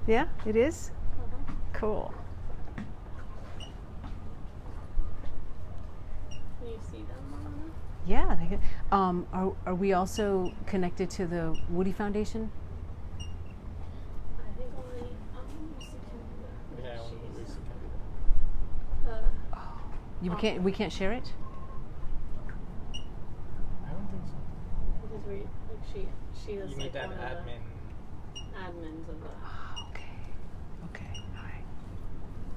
Yeah, it is? Uh-huh. Cool. Can you see them? Yeah. They can, are we also connected to the Woody Foundation? I think only Lucy can do that. Yeah, only Lucy can do that. We can't share it? I don't think so. Because she is You like need that one of admin. the admins of the. Okay, all right.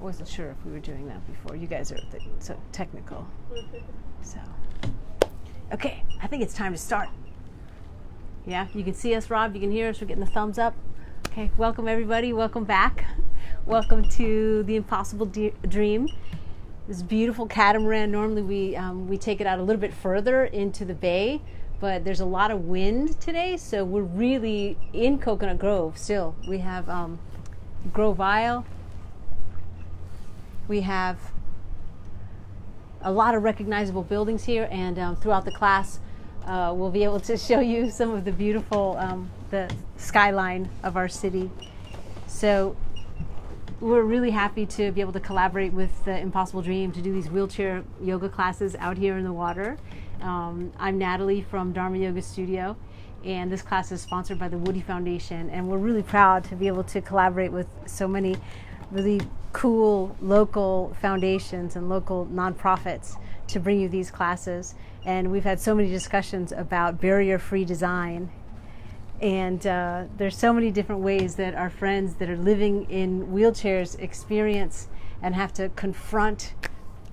I wasn't sure if we were doing that before. You guys are so technical. So, okay, I think it's time to start. Yeah, you can see us, Rob. You can hear us. We're getting the thumbs up. Okay, welcome everybody. Welcome back. Welcome to the Impossible Dream. This beautiful catamaran. Normally we take it out a little bit further into the bay, but there's a lot of wind today, so we're really in Coconut Grove still. We have Grove Isle. We have a lot of recognizable buildings here, and throughout the class we'll be able to show you some of the beautiful the skyline of our city. So we're really happy to be able to collaborate with the Impossible Dream to do these wheelchair yoga classes out here in the water. I'm Natalie from Dharma Yoga Studio, and this class is sponsored by the Woody Foundation, and we're really proud to be able to collaborate with so many really cool local foundations and local nonprofits to bring you these classes. And we've had so many discussions about barrier-free design, and there's so many different ways that our friends that are living in wheelchairs experience and have to confront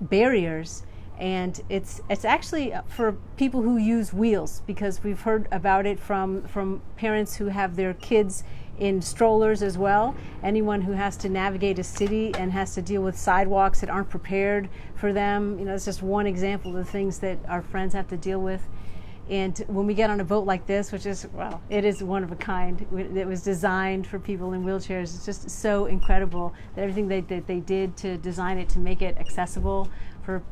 barriers. And it's actually for people who use wheels, because we've heard about it from parents who have their kids in strollers as well. Anyone who has to navigate a city and has to deal with sidewalks that aren't prepared for them. You know, it's just one example of the things that our friends have to deal with. And when we get on a boat like this, which is, well, it is one of a kind. It was designed for people in wheelchairs. It's just so incredible that everything they did to design it to make it accessible for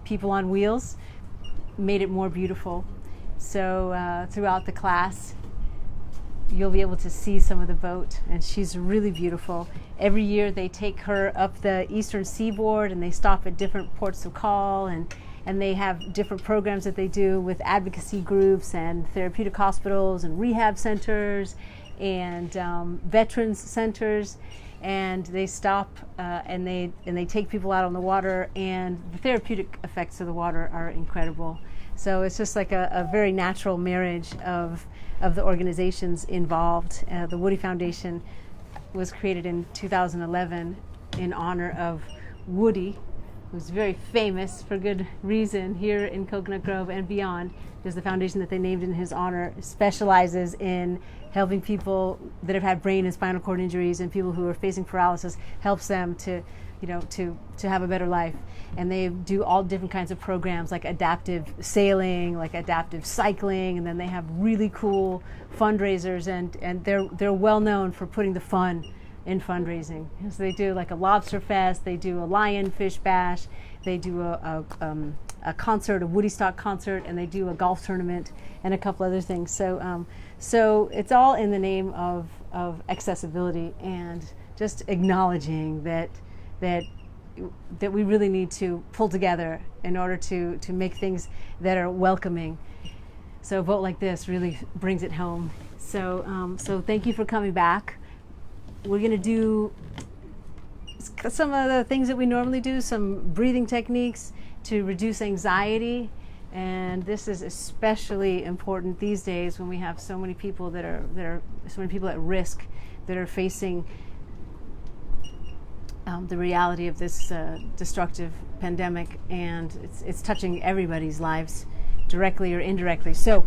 people on wheels made it more beautiful. So throughout the class, you'll be able to see some of the boat, and she's really beautiful. Every year they take her up the eastern seaboard, and they stop at different ports of call, and they have different programs that they do with advocacy groups and therapeutic hospitals and rehab centers and veterans centers. And they stop and they take people out on the water, and the therapeutic effects of the water are incredible. So it's just like a very natural marriage of the organizations involved. The Woody Foundation was created in 2011 in honor of Woody, who's very famous for good reason here in Coconut Grove and beyond. There's the foundation that they named in his honor, specializes in helping people that have had brain and spinal cord injuries and people who are facing paralysis, helps them to have a better life. And they do all different kinds of programs like adaptive sailing, like adaptive cycling, and then they have really cool fundraisers, and they're well known for putting the fun in fundraising. So they do like a lobster fest, they do a lionfish bash, they do a concert, a Woodstock concert, and they do a golf tournament and a couple other things. So it's all in the name of accessibility and just acknowledging that we really need to pull together in order to make things that are welcoming. So a vote like this really brings it home. So thank you for coming back. We're going to do some of the things that we normally do, some breathing techniques to reduce anxiety. And this is especially important these days when we have so many people that are so many people at risk that are facing the reality of this destructive pandemic, and it's touching everybody's lives directly or indirectly. So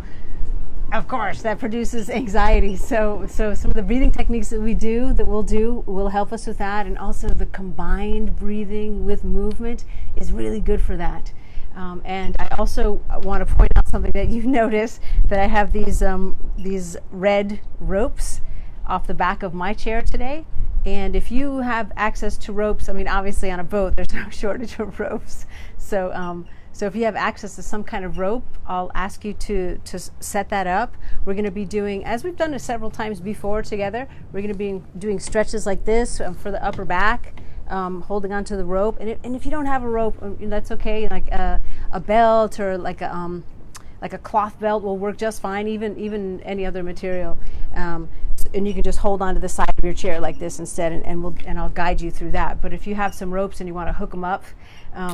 of course that produces anxiety. So some of the breathing techniques that we'll do will help us with that, and also the combined breathing with movement is really good for that. And I also want to point out something that you notice, that I have these red ropes off the back of my chair today. And if you have access to ropes, I mean, obviously on a boat there's no shortage of ropes. So So if you have access to some kind of rope, I'll ask you to set that up. We're going to be doing, as we've done it several times before together, we're going to be doing stretches like this for the upper back, holding onto the rope. And if you don't have a rope, that's okay. Like a belt or like a cloth belt will work just fine. Even any other material. And you can just hold onto the side of your chair like this instead, and I'll guide you through that. But if you have some ropes and you want to hook them up,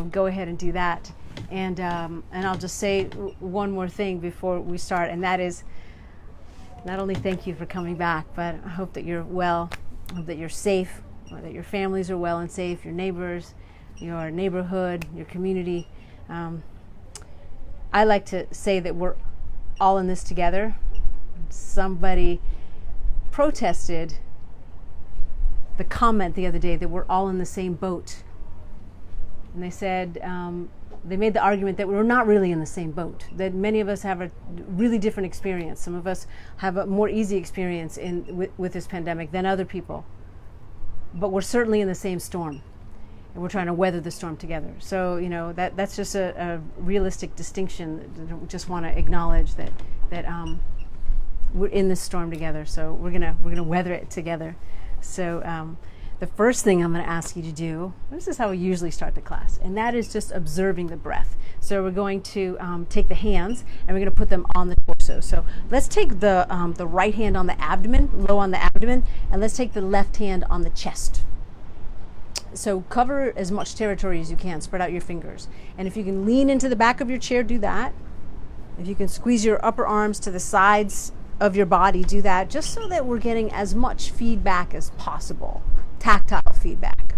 go ahead and do that. And I'll just say one more thing before we start, and that is not only thank you for coming back, but I hope that you're well, I hope that you're safe, that your families are well and safe, your neighbors, your neighborhood, your community. I like to say that we're all in this together. Somebody protested the comment the other day that we're all in the same boat. And they said, they made the argument that we're not really in the same boat, that many of us have a really different experience. Some of us have a more easy experience with this pandemic than other people. But we're certainly in the same storm, and we're trying to weather the storm together. So, that's just a realistic distinction that we just want to acknowledge that we're in this storm together. So we're gonna weather it together. So the first thing I'm going to ask you to do, this is how we usually start the class, and that is just observing the breath. So we're going to take the hands and we're going to put them on the torso. So let's take the right hand on the abdomen, low on the abdomen, and let's take the left hand on the chest. So cover as much territory as you can, spread out your fingers. And if you can lean into the back of your chair, do that. If you can squeeze your upper arms to the sides of your body, do that, just so that we're getting as much feedback as possible. Tactile feedback.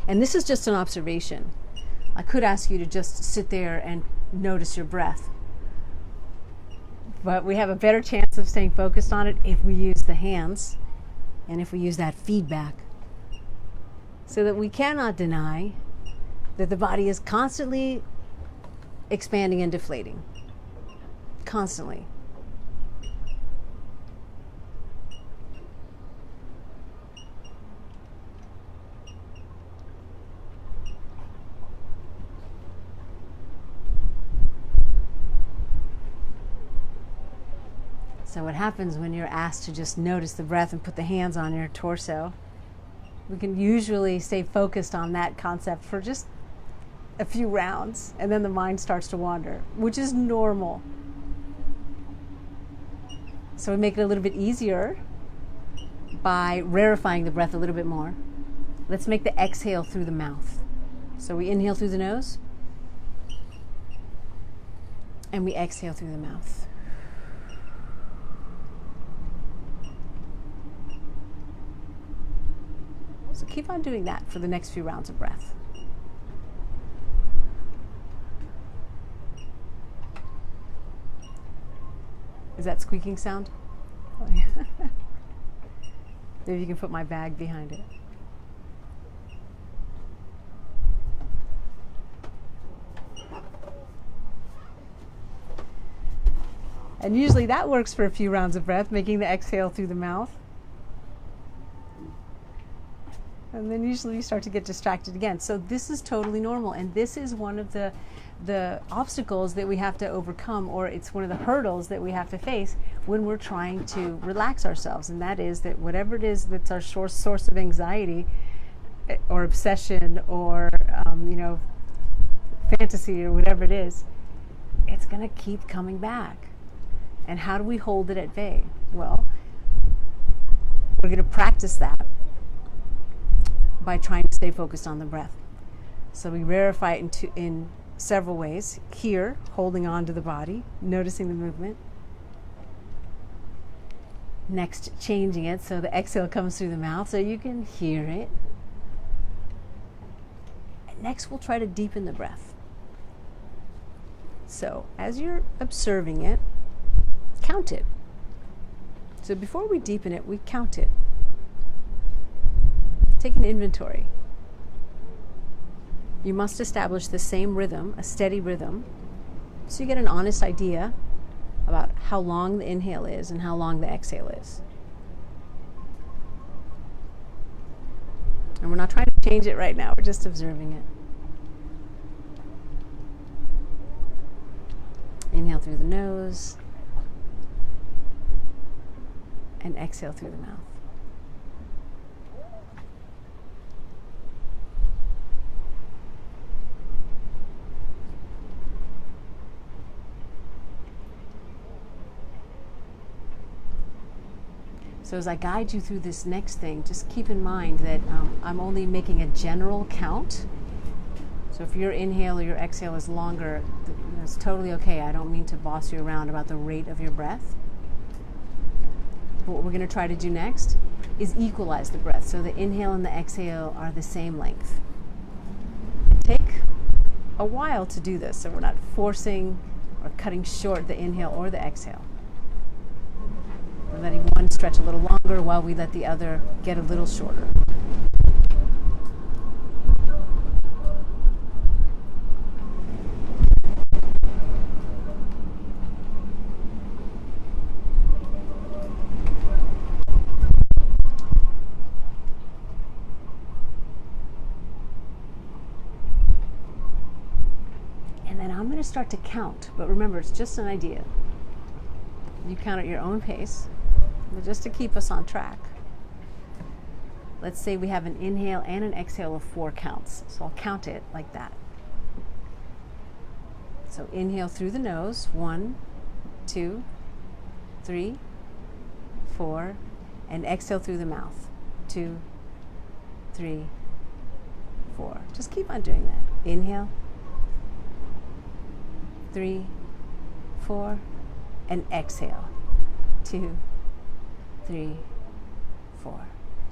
And this is just an observation. I could ask you to just sit there and notice your breath. But we have a better chance of staying focused on it if we use the hands and if we use that feedback. So that we cannot deny that the body is constantly expanding and deflating. Constantly. So what happens when you're asked to just notice the breath and put the hands on your torso? We can usually stay focused on that concept for just a few rounds, and then the mind starts to wander, which is normal. So we make it a little bit easier by rarefying the breath a little bit more. Let's make the exhale through the mouth. So we inhale through the nose, and we exhale through the mouth. So keep on doing that for the next few rounds of breath. Is that squeaking sound? Oh, yeah. Maybe you can put my bag behind it. And usually that works for a few rounds of breath, making the exhale through the mouth. And then usually you start to get distracted again. So this is totally normal, and this is one of the obstacles that we have to overcome, or it's one of the hurdles that we have to face when we're trying to relax ourselves. And that is that whatever it is that's our source of anxiety or obsession or fantasy or whatever it is, it's going to keep coming back. And how do we hold it at bay? Well, we're going to practice that by trying to stay focused on the breath. So we rarefy it in several ways. Here, holding on to the body, noticing the movement. Next, changing it so the exhale comes through the mouth so you can hear it. And next, we'll try to deepen the breath. So as you're observing it, count it. So before we deepen it, we count it. Take an inventory. You must establish the same rhythm, a steady rhythm, so you get an honest idea about how long the inhale is and how long the exhale is. And we're not trying to change it right now, we're just observing it. Inhale through the nose and exhale through the mouth. So as I guide you through this next thing, just keep in mind that I'm only making a general count. So if your inhale or your exhale is longer, it's totally okay. I don't mean to boss you around about the rate of your breath. But what we're going to try to do next is equalize the breath. So the inhale and the exhale are the same length. Take a while to do this, so we're not forcing or cutting short the inhale or the exhale. We're letting one stretch a little longer while we let the other get a little shorter. And then I'm going to start to count, but remember, it's just an idea. You count at your own pace. But just to keep us on track, let's say we have an inhale and an exhale of 4 counts. So I'll count it like that. So inhale through the nose, 1, 2, 3, 4, and exhale through the mouth, 2, 3, 4. Just keep on doing that. Inhale, 3, 4, and exhale, 2, 3, 4.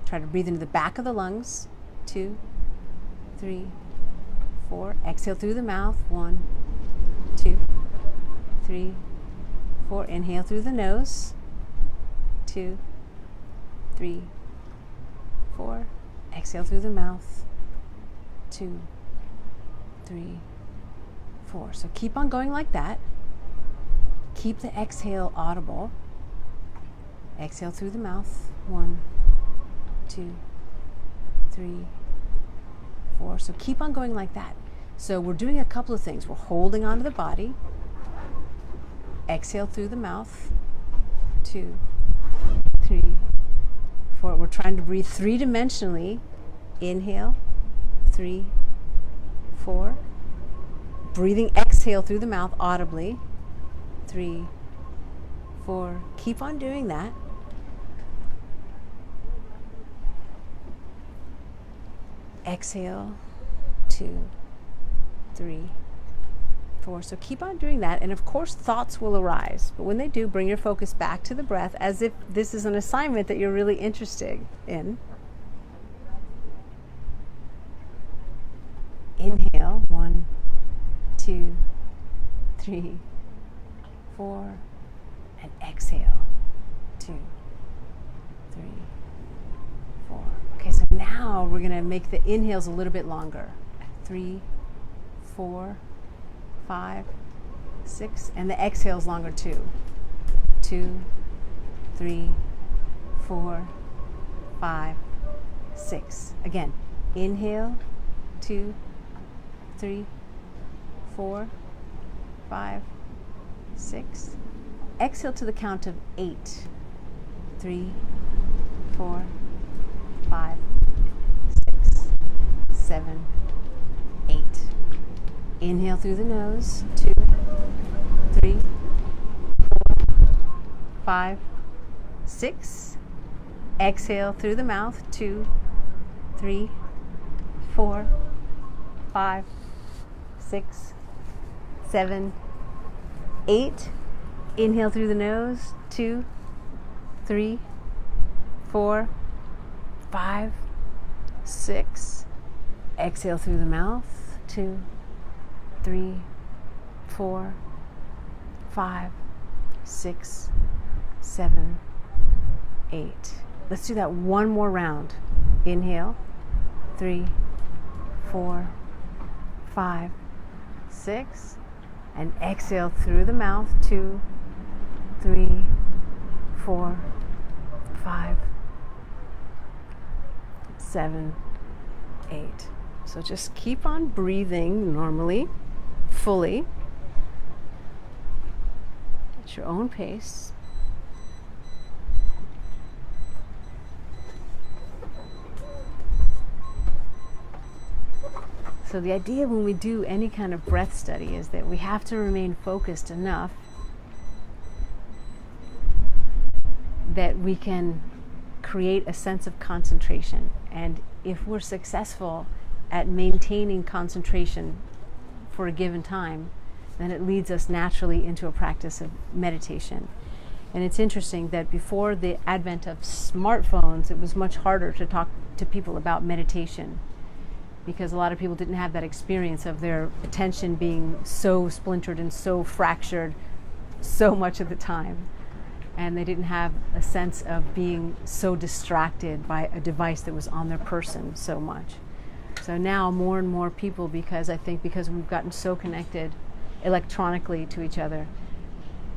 Try to breathe into the back of the lungs. 2, 3, 4. Exhale through the mouth. 1, 2, 3, 4. Inhale through the nose. 2, 3, 4. Exhale through the mouth. 2, 3, 4. So keep on going like that. Keep the exhale audible. Exhale through the mouth. 1, 2, 3, 4. So keep on going like that. So we're doing a couple of things. We're holding onto the body. Exhale through the mouth. 2, 3, 4. We're trying to breathe 3-dimensionally. Inhale. 3, 4. Breathing exhale through the mouth audibly. 3, 4. Keep on doing that. Exhale. 2, 3, 4. So keep on doing that. And of course, thoughts will arise. But when they do, bring your focus back to the breath as if this is an assignment that you're really interested in. Inhale. 1, 2, 3, 4. And exhale. 2, 3, 4. Okay, so now we're going to make the inhales a little bit longer. 3, 4, 5, 6. And the exhales longer too. 2, 3, 4, 5, 6. Again, inhale. 2, 3, 4, 5, 6. Exhale to the count of 8. 3, 4, 5, 6, 7, 8. Inhale through the nose. 2, 3, 4, 5, 6. Exhale through the mouth. 2, 3, 4, 5, 6, 7, 8. Inhale through the nose. 2, 3, 4, 5, 6. Exhale through the mouth. 2, 3, 4, 5, 6, 7, 8. Let's do that one more round. Inhale. 3, 4, 5, 6. And exhale through the mouth. 2, 3, 4, 5, 7, 8. So just keep on breathing normally, fully. at your own pace. So the idea when we do any kind of breath study is that we have to remain focused enough that we can create a sense of concentration. And if we're successful at maintaining concentration for a given time, then it leads us naturally into a practice of meditation. And it's interesting that before the advent of smartphones, it was much harder to talk to people about meditation, because a lot of people didn't have that experience of their attention being so splintered and so fractured so much of the time. And they didn't have a sense of being so distracted by a device that was on their person so much. So now more and more people, because we've gotten so connected electronically to each other,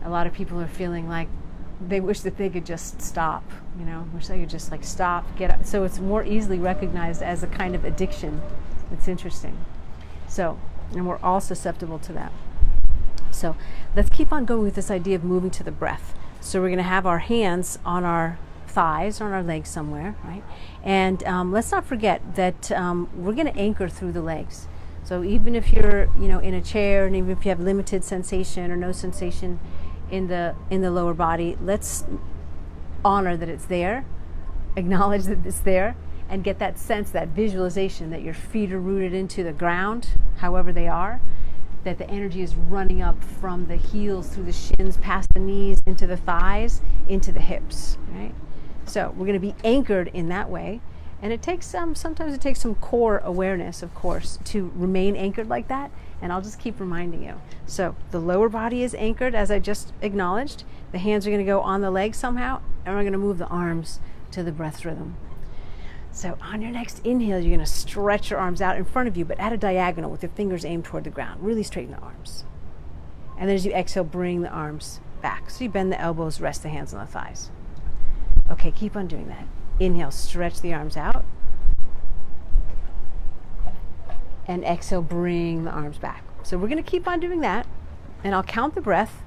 a lot of people are feeling like they wish that they could just stop, wish they could just like stop, get up. So it's more easily recognized as a kind of addiction. It's interesting. So, and we're all susceptible to that. So let's keep on going with this idea of moving to the breath. So we're going to have our hands on our thighs, on our legs somewhere, right? And let's not forget that we're going to anchor through the legs. So even if you're, in a chair, and even if you have limited sensation or no sensation in the lower body, let's honor that it's there, acknowledge that it's there, and get that sense, that visualization that your feet are rooted into the ground, however they are, that the energy is running up from the heels through the shins, past the knees, into the thighs, into the hips, right? So we're going to be anchored in that way. And it takes sometimes it takes some core awareness, of course, to remain anchored like that. And I'll just keep reminding you. So the lower body is anchored, as I just acknowledged. The hands are going to go on the legs somehow, and we're going to move the arms to the breath rhythm. So on your next inhale, you're going to stretch your arms out in front of you, but at a diagonal with your fingers aimed toward the ground. Really straighten the arms. And then as you exhale, bring the arms back. So you bend the elbows, rest the hands on the thighs. Okay, keep on doing that. Inhale, stretch the arms out. And exhale, bring the arms back. So we're going to keep on doing that. And I'll count the breath.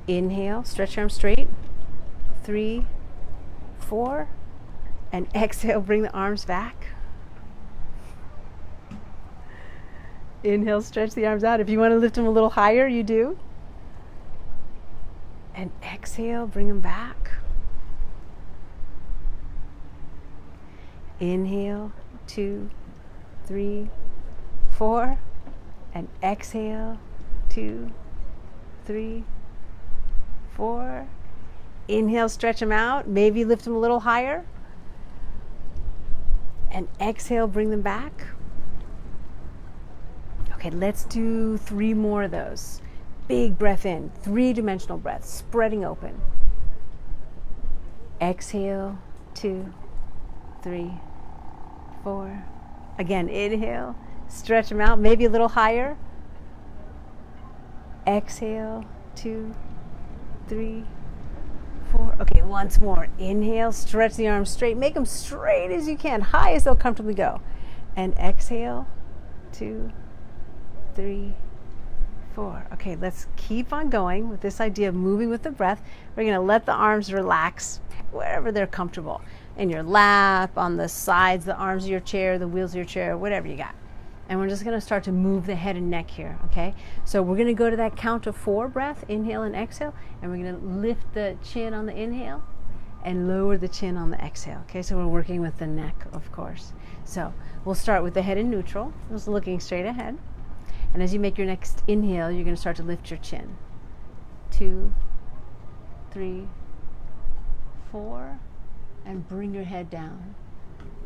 Inhale, stretch your arms straight. 3, 4. And exhale, bring the arms back. Inhale, stretch the arms out. If you want to lift them a little higher, you do. And exhale, bring them back. Inhale, 2, 3, 4. And exhale, 2, 3, 4. Inhale, stretch them out. Maybe lift them a little higher. And exhale, bring them back. Okay, let's do 3 more of those. Big breath in, 3-dimensional breath, spreading open. Exhale, 2, 3, 4. Again, inhale, stretch them out, maybe a little higher. Exhale, 2, 3, 4. Okay, once more. Inhale, stretch the arms straight. Make them straight as you can, high as they'll comfortably go. And exhale, 2, 3, 4. Okay, let's keep on going with this idea of moving with the breath. We're going to let the arms relax wherever they're comfortable. In your lap, on the sides, the arms of your chair, the wheels of your chair, whatever you got. And we're just going to start to move the head and neck here, okay? So we're going to go to that count of 4 breath, inhale and exhale, and we're going to lift the chin on the inhale and lower the chin on the exhale, okay? So we're working with the neck, of course. So we'll start with the head in neutral, just looking straight ahead. And as you make your next inhale, you're going to start to lift your chin. 2, 3, 4, and bring your head down,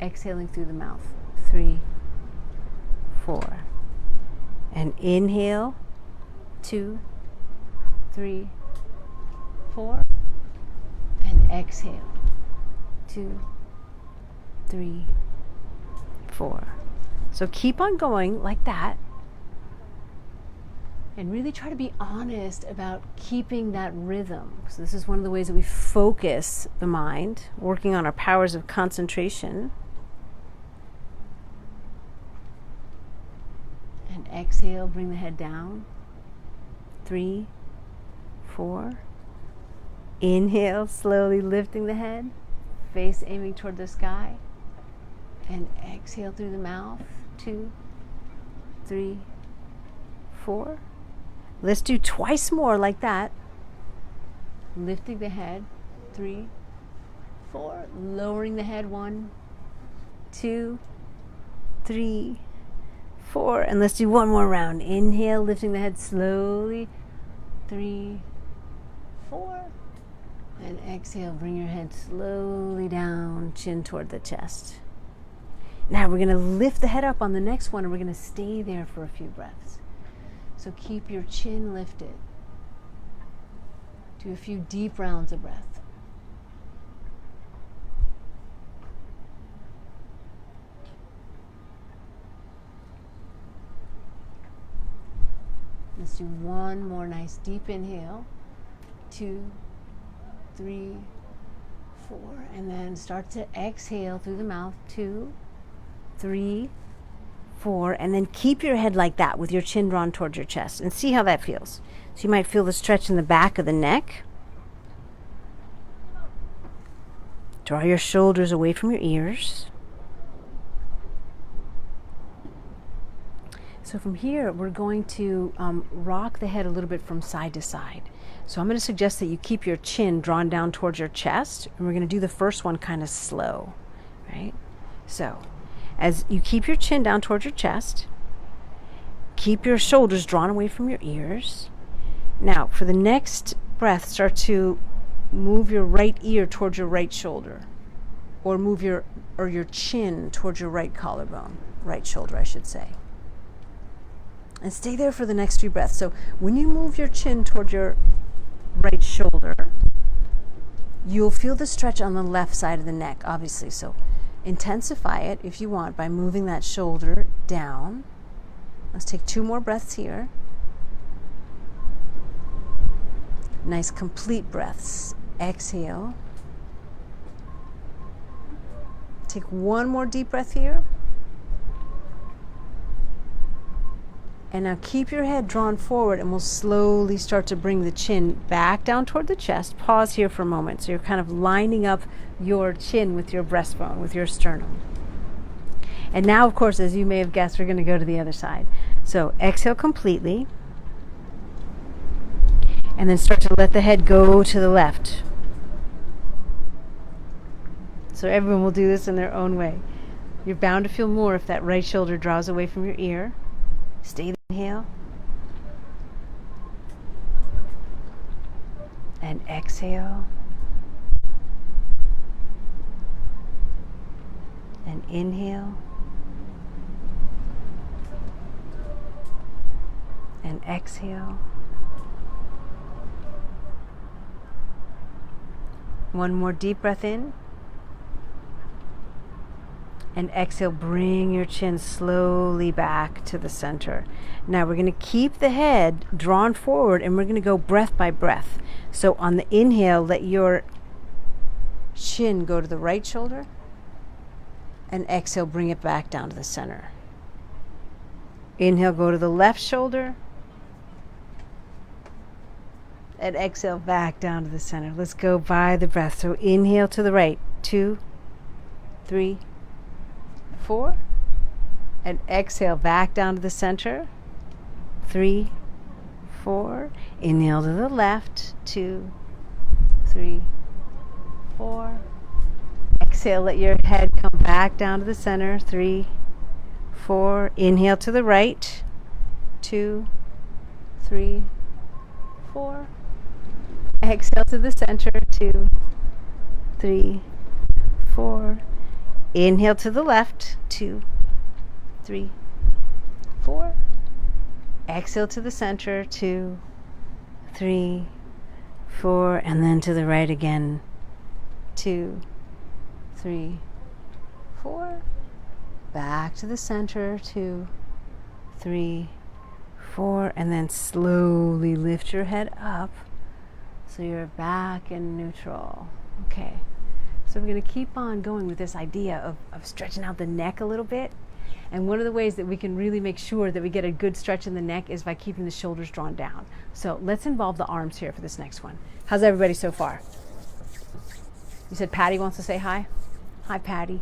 exhaling through the mouth. 3, 4. And inhale, 2, 3, 4. And exhale, 2, 3, 4. So keep on going like that. And really try to be honest about keeping that rhythm. So this is one of the ways that we focus the mind, working on our powers of concentration. And exhale, bring the head down. 3, 4. Inhale, slowly lifting the head, face aiming toward the sky. And exhale through the mouth. 2, 3, 4. Let's do twice more like that. Lifting the head. 3, 4. Lowering the head. 1, 2, 3, 4. And let's do one more round. Inhale, lifting the head slowly. 3, 4. And exhale, bring your head slowly down, chin toward the chest. Now we're going to lift the head up on the next one, and we're going to stay there for a few breaths. So keep your chin lifted. Do a few deep rounds of breath. Let's do one more nice deep inhale. 2, 3, 4. And then start to exhale through the mouth. 2, 3, 4. And then keep your head like that with your chin drawn towards your chest. And see how that feels. So you might feel the stretch in the back of the neck. Draw your shoulders away from your ears. So from here, we're going to rock the head a little bit from side to side. So I'm going to suggest that you keep your chin drawn down towards your chest, and we're going to do the first one kind of slow, right? So as you keep your chin down towards your chest, keep your shoulders drawn away from your ears. Now, for the next breath, start to move your right ear towards your right shoulder, or move your chin towards your right collarbone, right shoulder, I should say. And stay there for the next few breaths. So when you move your chin toward your right shoulder, you'll feel the stretch on the left side of the neck, obviously. So intensify it if you want by moving that shoulder down. Let's take 2 more breaths here. Nice complete breaths. Exhale. Take 1 more deep breath here. And now keep your head drawn forward, and we'll slowly start to bring the chin back down toward the chest. Pause here for a moment. So you're kind of lining up your chin with your breastbone, with your sternum. And now, of course, as you may have guessed, we're going to go to the other side. So exhale completely. And then start to let the head go to the left. So everyone will do this in their own way. You're bound to feel more if that right shoulder draws away from your ear. Stay there. Inhale. And exhale. And inhale. And exhale. One more deep breath in. And exhale, bring your chin slowly back to the center. Now we're going to keep the head drawn forward, and we're going to go breath by breath. So on the inhale, let your chin go to the right shoulder, and exhale, bring it back down to the center. Inhale, go to the left shoulder, and exhale back down to the center. Let's go by the breath. So inhale to the right, 2, 3, 4, and exhale back down to the center. 3, 4. Inhale to the left. 2, 3, 4. Exhale, let your head come back down to the center. 3, 4. Inhale to the right. 2, 3, 4. Exhale to the center. 2, 3, 4. Inhale to the left. 2, 3, 4. Exhale to the center. 2, 3, 4. And then to the right again. 2, 3, 4. Back to the center. 2, 3, 4. And then slowly lift your head up so you're back in neutral. Okay. So we're going to keep on going with this idea of stretching out the neck a little bit. And one of the ways that we can really make sure that we get a good stretch in the neck is by keeping the shoulders drawn down. So let's involve the arms here for this next one. How's everybody so far? You said Patty wants to say hi? Hi, Patty.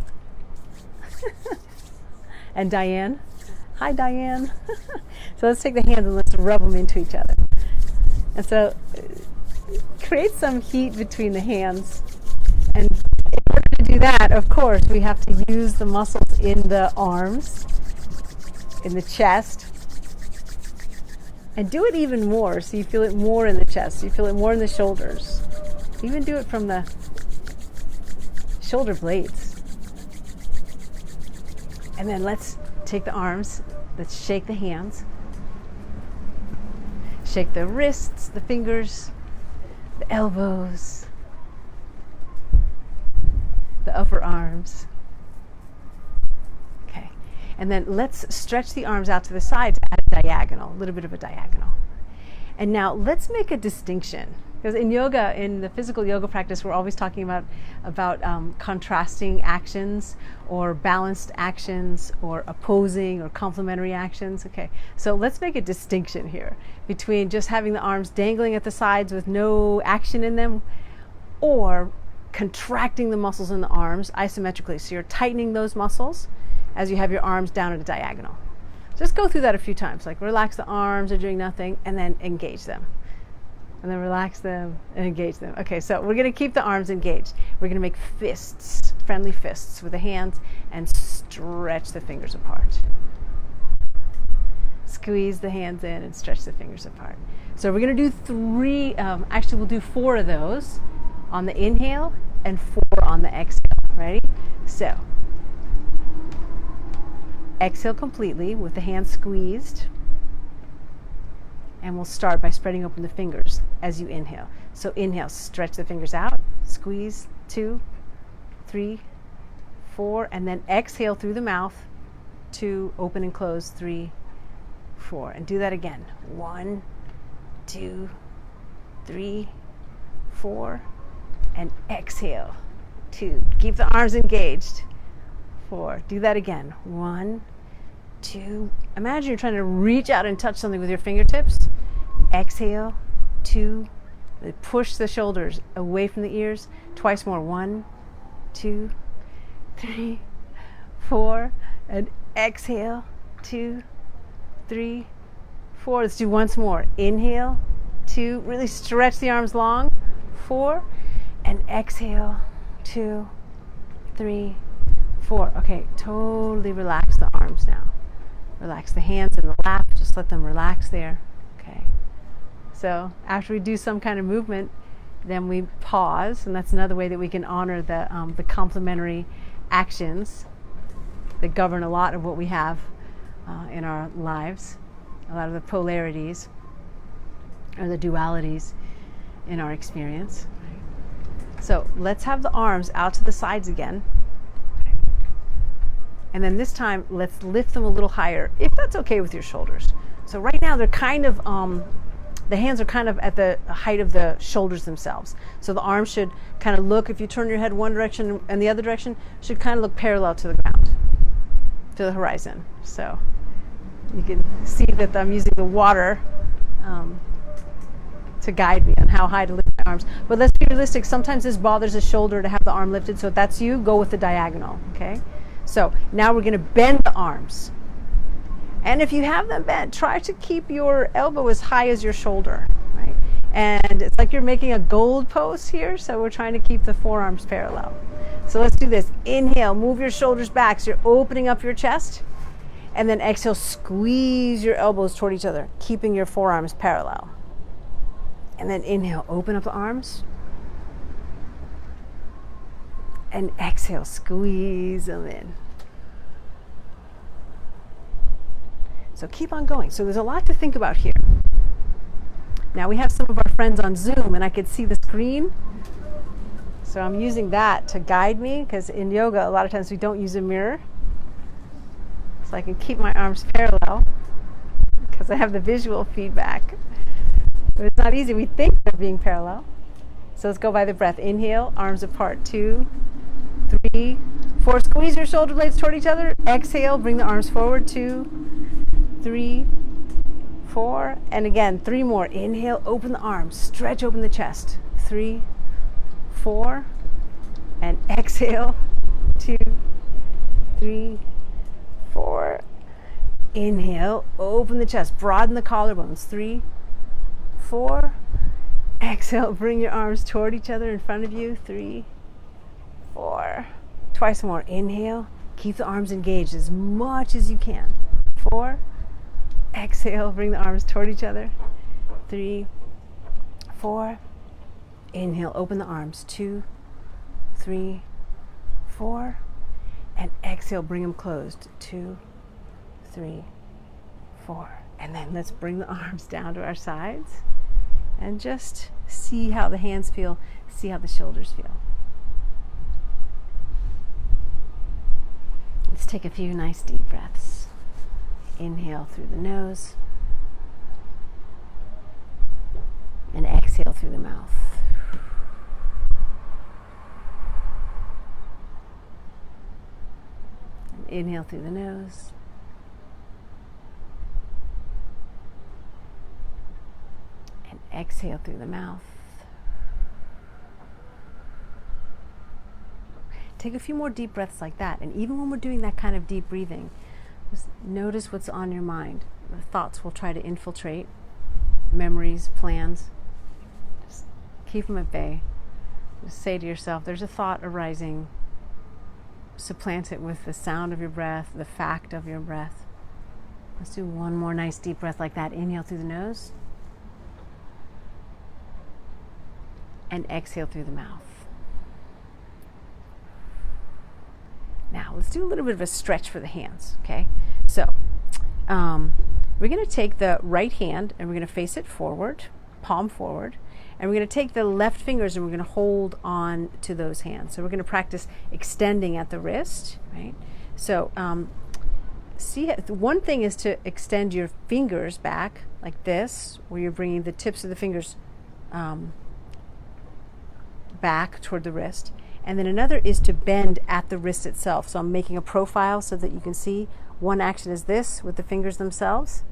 And Diane? Hi, Diane. So let's take the hands and let's rub them into each other. And so create some heat between the hands. And in order to do that, of course, we have to use the muscles in the arms, in the chest, and do it even more so you feel it more in the chest, so you feel it more in the shoulders. Even do it from the shoulder blades. And then let's take the arms, let's shake the hands, shake the wrists, the fingers, the elbows, the upper arms. Okay, and then let's stretch the arms out to the sides at a diagonal, a little bit of a diagonal. And now let's make a distinction. Because in yoga, in the physical yoga practice, we're always talking about contrasting actions or balanced actions or opposing or complementary actions. Okay, so let's make a distinction here between just having the arms dangling at the sides with no action in them, or contracting the muscles in the arms isometrically. So you're tightening those muscles as you have your arms down at a diagonal. Just go through that a few times, like relax the arms, they're doing nothing, and then engage them. And then relax them and engage them. Okay, so we're going to keep the arms engaged. We're going to make fists, friendly fists with the hands, and stretch the fingers apart. Squeeze the hands in and stretch the fingers apart. So we're going to do three, actually we'll do 4 of those on the inhale and 4 on the exhale. Ready? So, exhale completely with the hands squeezed. And we'll start by spreading open the fingers as you inhale. So inhale, stretch the fingers out, squeeze, 2, 3, 4, and then exhale through the mouth, 2, open and close, 3, 4. And do that again. 1, 2, 3, 4, and exhale, 2. Keep the arms engaged. 4. Do that again. 1, 2. Imagine you're trying to reach out and touch something with your fingertips. Exhale, 2. Push the shoulders away from the ears. Twice more. 1, 2, 3, 4. And exhale, 2, 3, 4. Let's do once more. Inhale, 2. Really stretch the arms long. 4. And exhale, 2, 3, 4. Okay, totally relax the arms now. Relax the hands in the lap, just let them relax there. Okay. So after we do some kind of movement, then we pause, and that's another way that we can honor the complementary actions that govern a lot of what we have in our lives, a lot of the polarities or the dualities in our experience. So let's have the arms out to the sides again. And then this time, let's lift them a little higher, if that's okay with your shoulders. So right now, they're kind of, the hands are kind of at the height of the shoulders themselves. So the arms should kind of look, if you turn your head one direction and the other direction, should kind of look parallel to the ground, to the horizon. So you can see that I'm using the water to guide me on how high to lift my arms. But let's be realistic. Sometimes this bothers the shoulder to have the arm lifted. So if that's you, go with the diagonal, okay? So now we're going to bend the arms. And if you have them bent, try to keep your elbow as high as your shoulder, right? And it's like you're making a gold pose here, so we're trying to keep the forearms parallel. So let's do this. Inhale, move your shoulders back so you're opening up your chest. And then exhale, squeeze your elbows toward each other, keeping your forearms parallel. And then inhale, open up the arms. And exhale, squeeze them in. So keep on going. So there's a lot to think about here. Now we have some of our friends on Zoom, and I could see the screen. So I'm using that to guide me, because in yoga, a lot of times we don't use a mirror. So I can keep my arms parallel, because I have the visual feedback. But it's not easy. We think they're being parallel. So let's go by the breath. Inhale, arms apart. 2, 3, 4, squeeze your shoulder blades toward each other. Exhale, bring the arms forward. 2, 3, 4. And again, 3 more. Inhale, open the arms. Stretch open the chest. 3, 4. And exhale. 2, 3, 4. Inhale, open the chest. Broaden the collarbones. 3, 4. Exhale, bring your arms toward each other in front of you. 3, 4. Twice more. Inhale, keep the arms engaged as much as you can. 4. Exhale, bring the arms toward each other. 3, 4. Inhale, open the arms. 2, 3, 4. And exhale, bring them closed. 2, 3, 4. And then let's bring the arms down to our sides and just see how the hands feel, see how the shoulders feel. Let's take a few nice deep breaths. Inhale through the nose and exhale through the mouth. And inhale through the nose. And exhale through the mouth. Take a few more deep breaths like that. And even when we're doing that kind of deep breathing, just notice what's on your mind. The thoughts will try to infiltrate, memories, plans. Just keep them at bay. Just say to yourself, there's a thought arising. Supplant it with the sound of your breath, the fact of your breath. Let's do one more nice deep breath like that. Inhale through the nose. And exhale through the mouth. Now, let's do a little bit of a stretch for the hands, okay? So, we're going to take the right hand and we're going to face it forward, palm forward, and we're going to take the left fingers and we're going to hold on to those hands. So we're going to practice extending at the wrist, right? So, one thing is to extend your fingers back like this, where you're bringing the tips of the fingers back toward the wrist. And then another is to bend at the wrist itself. So I'm making a profile so that you can see one action is this with the fingers themselves,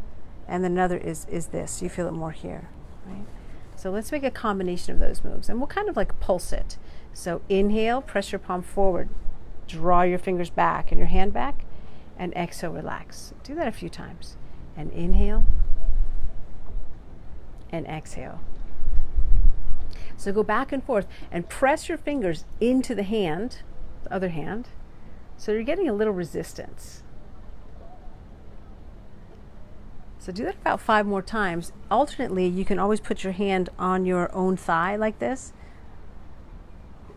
and then another is this. So you feel it more here, right? So let's make a combination of those moves, and we'll kind of like pulse it. So inhale, press your palm forward, draw your fingers back and your hand back, and exhale, relax. Do that a few times. And inhale, and exhale. So go back and forth and press your fingers into the hand, the other hand, so you're getting a little resistance. So do that about 5 more times. Alternately, you can always put your hand on your own thigh like this,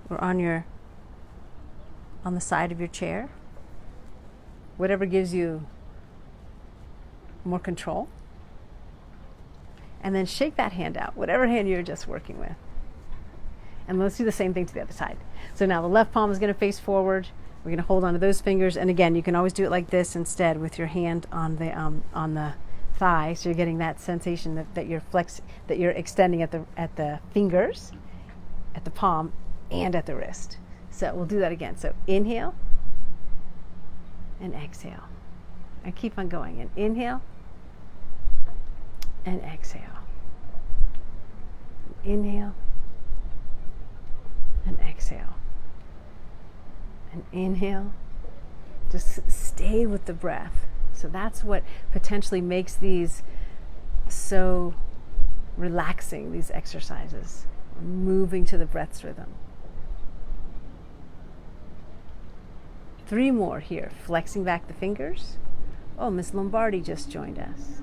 or on the side of your chair. Whatever gives you more control. And then shake that hand out, whatever hand you're just working with. And let's do the same thing to the other side. So now the left palm is going to face forward. We're going to hold on to those fingers. And again, you can always do it like this instead with your hand on the thigh. So you're getting that sensation that you're extending at the fingers, at the palm, and at the wrist. So we'll do that again. So inhale and exhale. And keep on going. And inhale and exhale. Inhale and exhale. And inhale. Just stay with the breath. So that's what potentially makes these so relaxing, these exercises. Moving to the breath's rhythm. 3 more here. Flexing back the fingers. Oh, Miss Lombardi just joined us.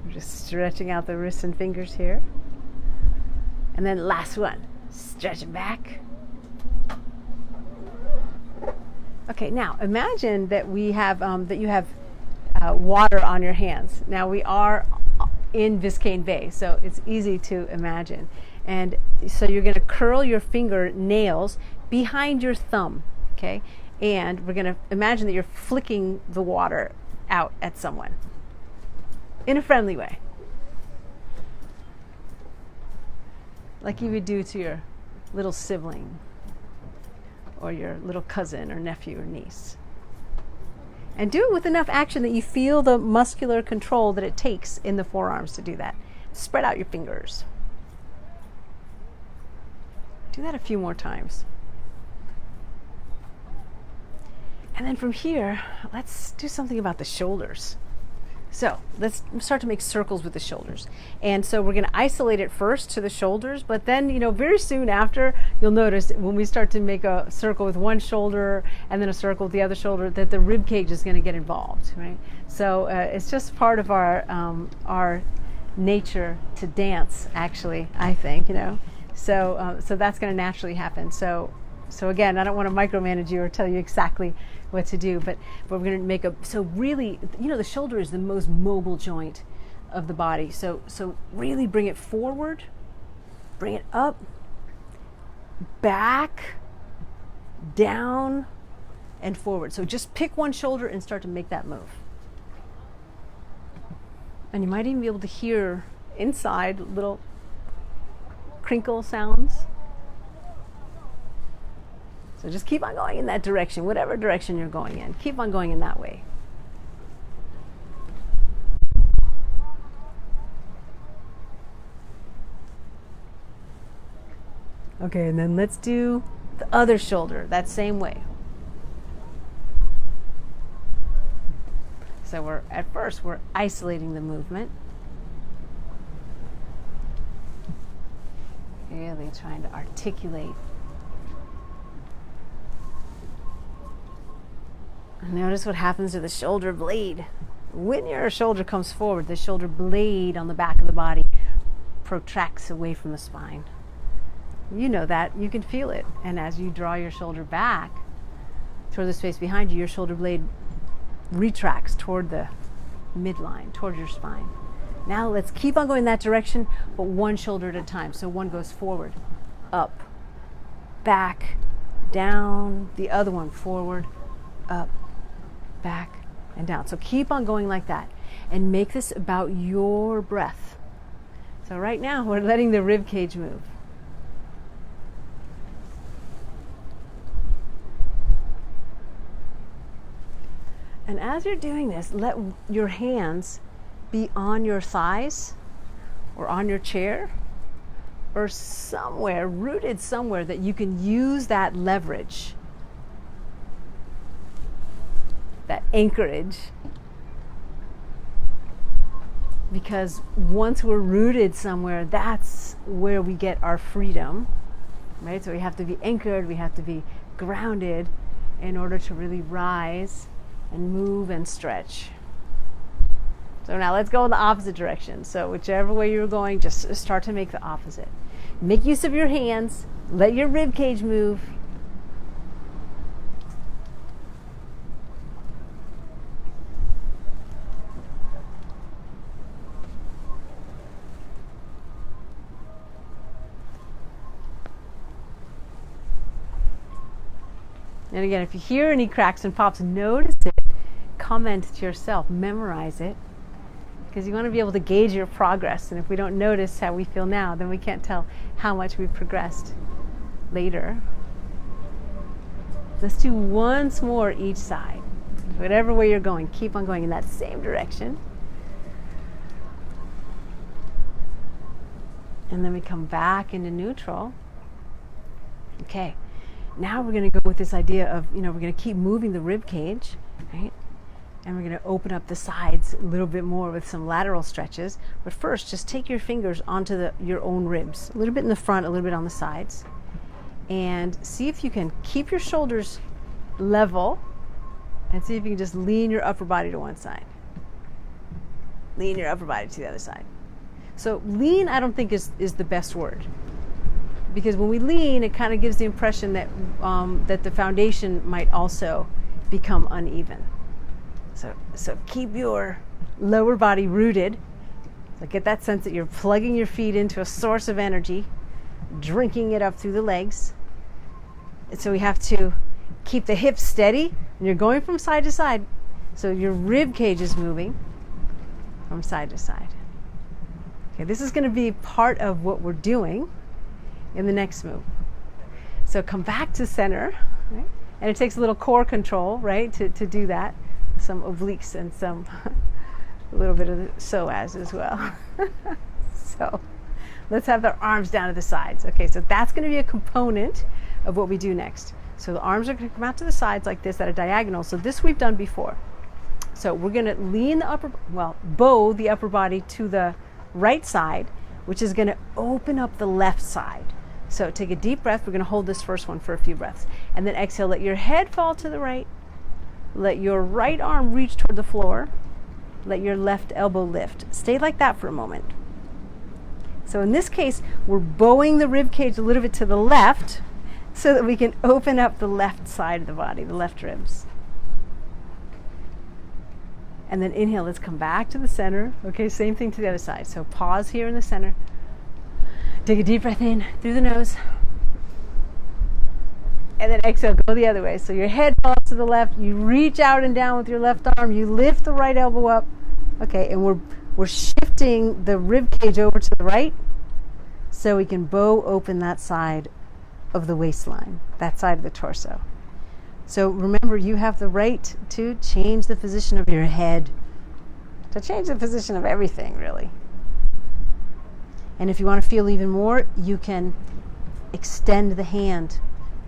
We're just stretching out the wrists and fingers here. And then last one. Stretch it back. Okay, now imagine that you have water on your hands. Now we are in Biscayne Bay, so it's easy to imagine. And so you're going to curl your finger nails behind your thumb, okay? And we're going to imagine that you're flicking the water out at someone in a friendly way. like you would do to your little sibling or your little cousin or nephew or niece. And do it with enough action that you feel the muscular control that it takes in the forearms to do that. Spread out your fingers. Do that a few more times. And then from here, let's do something about the shoulders. So let's start to make circles with the shoulders. And so we're going to isolate it first to the shoulders, but then, very soon after, you'll notice when we start to make a circle with one shoulder and then a circle with the other shoulder, that the rib cage is going to get involved, right? So it's just part of our nature to dance, actually, I think, So that's going to naturally happen. So again, I don't want to micromanage you or tell you exactly what to do, but we're going to make really, the shoulder is the most mobile joint of the body. So really bring it forward, bring it up, back, down, and forward. So just pick one shoulder and start to make that move. And you might even be able to hear inside little crinkle sounds. So just keep on going in that direction, whatever direction you're going in. Keep on going in that way. Okay, and then let's do the other shoulder that same way. So at first we're isolating the movement. Really trying to articulate. Notice what happens to the shoulder blade. When your shoulder comes forward, the shoulder blade on the back of the body protracts away from the spine. You know that. You can feel it. And as you draw your shoulder back toward the space behind you, your shoulder blade retracts toward the midline, toward your spine. Now let's keep on going that direction, but one shoulder at a time. So one goes forward, up, back, down. The other one forward, up, back, and down. So keep on going like that and make this about your breath. So right now we're letting the rib cage move. And as you're doing this, let your hands be on your thighs or on your chair or somewhere, rooted somewhere that you can use that leverage, that anchorage. Because once we're rooted somewhere, that's where we get our freedom, right? So we have to be anchored, we have to be grounded in order to really rise and move and stretch. So now let's go in the opposite direction. So whichever way you're going, just start to make the opposite. Make use of your hands, let your rib cage move. And again, if you hear any cracks and pops, notice it, comment to yourself, memorize it, because you want to be able to gauge your progress. And if we don't notice how we feel now, then we can't tell how much we've progressed later. Let's do once more each side. Whatever way you're going, keep on going in that same direction. And then we come back into neutral. Okay. Now we're going to go with this idea of, we're going to keep moving the rib cage, right? And we're going to open up the sides a little bit more with some lateral stretches. But first, just take your fingers onto your own ribs, a little bit in the front, a little bit on the sides. And see if you can keep your shoulders level and see if you can just lean your upper body to one side. Lean your upper body to the other side. So lean, I don't think is the best word. Because when we lean, it kind of gives the impression that that the foundation might also become uneven. So keep your lower body rooted. So get that sense that you're plugging your feet into a source of energy, drinking it up through the legs. And so we have to keep the hips steady, and you're going from side to side. So your rib cage is moving from side to side. Okay, this is going to be part of what we're doing. in the next move. So come back to center, right? And it takes a little core control, right, to do that. Some obliques and some, a little bit of the psoas as well. So let's have the arms down to the sides. Okay, so that's going to be a component of what we do next. So the arms are going to come out to the sides like this at a diagonal. So this we've done before. So we're going to lean bow the upper body to the right side, which is going to open up the left side. So take a deep breath. We're going to hold this first one for a few breaths. And then exhale, let your head fall to the right. Let your right arm reach toward the floor. Let your left elbow lift. Stay like that for a moment. So in this case, we're bowing the rib cage a little bit to the left so that we can open up the left side of the body, the left ribs. And then inhale, let's come back to the center. Okay, same thing to the other side. So pause here in the center. Take a deep breath in through the nose. And then exhale, go the other way. So your head falls to the left, you reach out and down with your left arm, you lift the right elbow up. Okay, and we're shifting the rib cage over to the right so we can bow open that side of the waistline, that side of the torso. So remember, you have the right to change the position of your head, to change the position of everything, really. And if you want to feel even more, you can extend the hand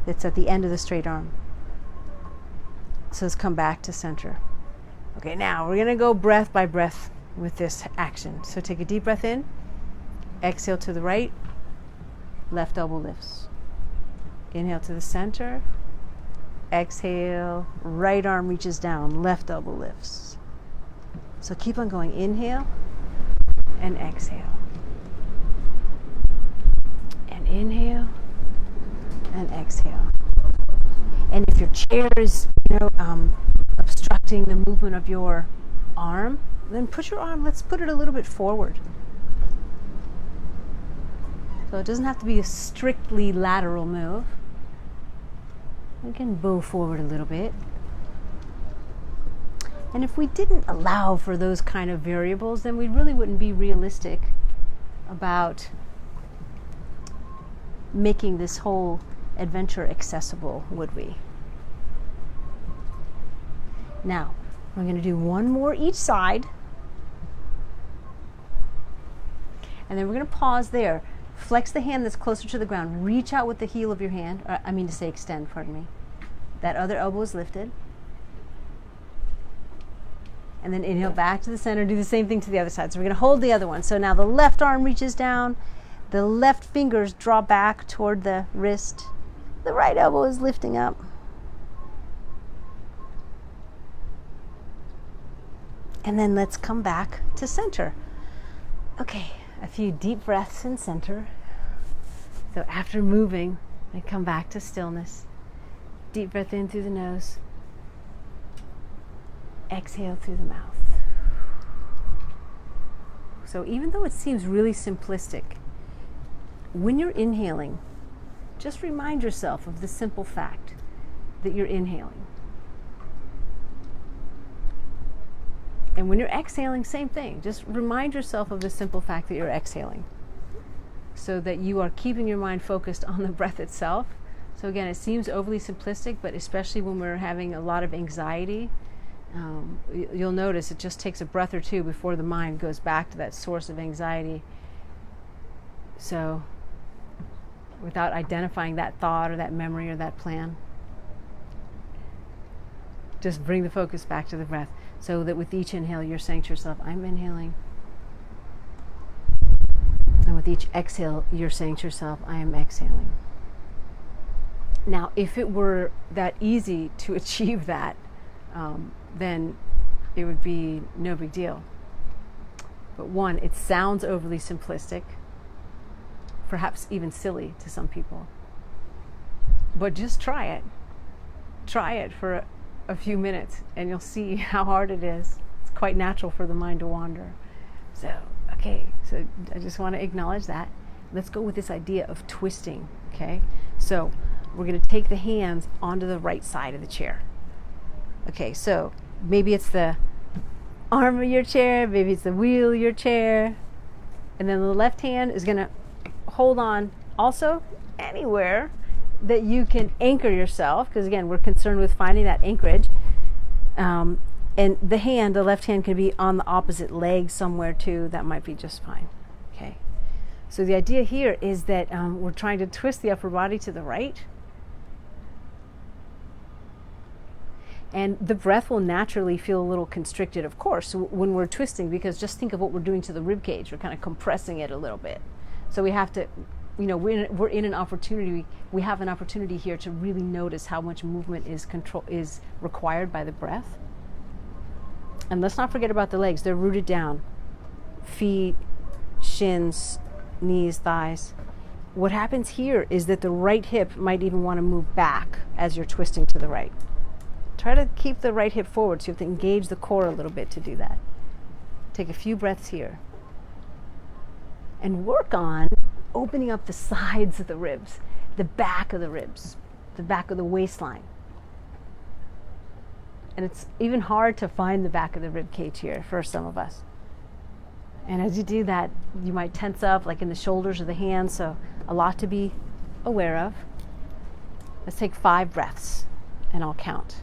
that's at the end of the straight arm. So let's come back to center. Okay, now we're going to go breath by breath with this action. So take a deep breath in, exhale to the right, left elbow lifts. Inhale to the center, exhale, right arm reaches down, left elbow lifts. So keep on going, inhale and exhale. And inhale and exhale. And if your chair is, obstructing the movement of your arm, then push your arm, let's put it a little bit forward. So it doesn't have to be a strictly lateral move. We can bow forward a little bit. And if we didn't allow for those kind of variables, then we really wouldn't be realistic about making this whole adventure accessible, would we? Now, we're going to do one more each side. And then we're going to pause there. Flex the hand that's closer to the ground. Reach out with the heel of your hand. Extend, pardon me. That other elbow is lifted. And then inhale back to the center. Do the same thing to the other side. So we're going to hold the other one. So now the left arm reaches down. The left fingers draw back toward the wrist. The right elbow is lifting up. And then let's come back to center. Okay, a few deep breaths in center. So after moving, I come back to stillness. Deep breath in through the nose. Exhale through the mouth. So even though it seems really simplistic, when you're inhaling, just remind yourself of the simple fact that you're inhaling. And when you're exhaling, same thing. Just remind yourself of the simple fact that you're exhaling, so that you are keeping your mind focused on the breath itself. So again, it seems overly simplistic, but especially when we're having a lot of anxiety, you'll notice it just takes a breath or two before the mind goes back to that source of anxiety. So without identifying that thought or that memory or that plan, just bring the focus back to the breath, so that with each inhale you're saying to yourself, I'm inhaling. And with each exhale you're saying to yourself, I am exhaling. Now, if it were that easy to achieve that, then it would be no big deal. But one, it sounds overly simplistic, perhaps even silly to some people. But just try it. Try it for a few minutes and you'll see how hard it is. It's quite natural for the mind to wander. So I just want to acknowledge that. Let's go with this idea of twisting, okay? So we're going to take the hands onto the right side of the chair. Okay, so maybe it's the arm of your chair, maybe it's the wheel of your chair, and then the left hand is going to hold on Also, anywhere that you can anchor yourself, because again, we're concerned with finding that anchorage. And the left hand can be on the opposite leg somewhere too. That might be just fine. Okay. So the idea here is that we're trying to twist the upper body to the right. And the breath will naturally feel a little constricted, of course, when we're twisting, because just think of what we're doing to the rib cage. We're kind of compressing it a little bit. So we have to, we're in an opportunity. We have an opportunity here to really notice how much movement is required by the breath. And let's not forget about the legs. They're rooted down. Feet, shins, knees, thighs. What happens here is that the right hip might even want to move back as you're twisting to the right. Try to keep the right hip forward, so you have to engage the core a little bit to do that. Take a few breaths here. And work on opening up the sides of the ribs, the back of the ribs, the back of the waistline. And it's even hard to find the back of the rib cage here for some of us. And as you do that, you might tense up like in the shoulders or the hands, so a lot to be aware of. Let's take 5 breaths and I'll count.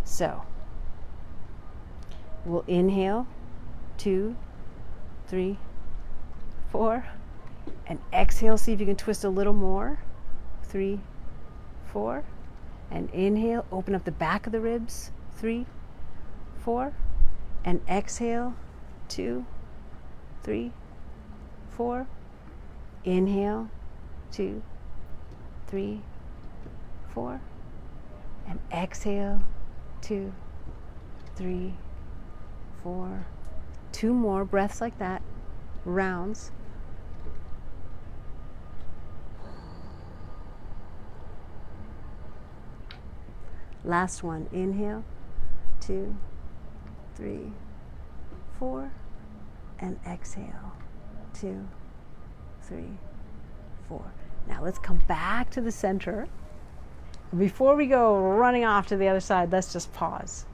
So, we'll inhale, 2, 3, 4, and exhale. See if you can twist a little more. 3, 4, and inhale. Open up the back of the ribs. 3, 4, and exhale. 2, 3, 4. Inhale. 2, 3, 4, and exhale. 2, 3, 4. 2 more breaths like that. Rounds. Last one. Inhale. 2, 3, 4. And exhale. 2, 3, 4. Now let's come back to the center. Before we go running off to the other side, let's just pause.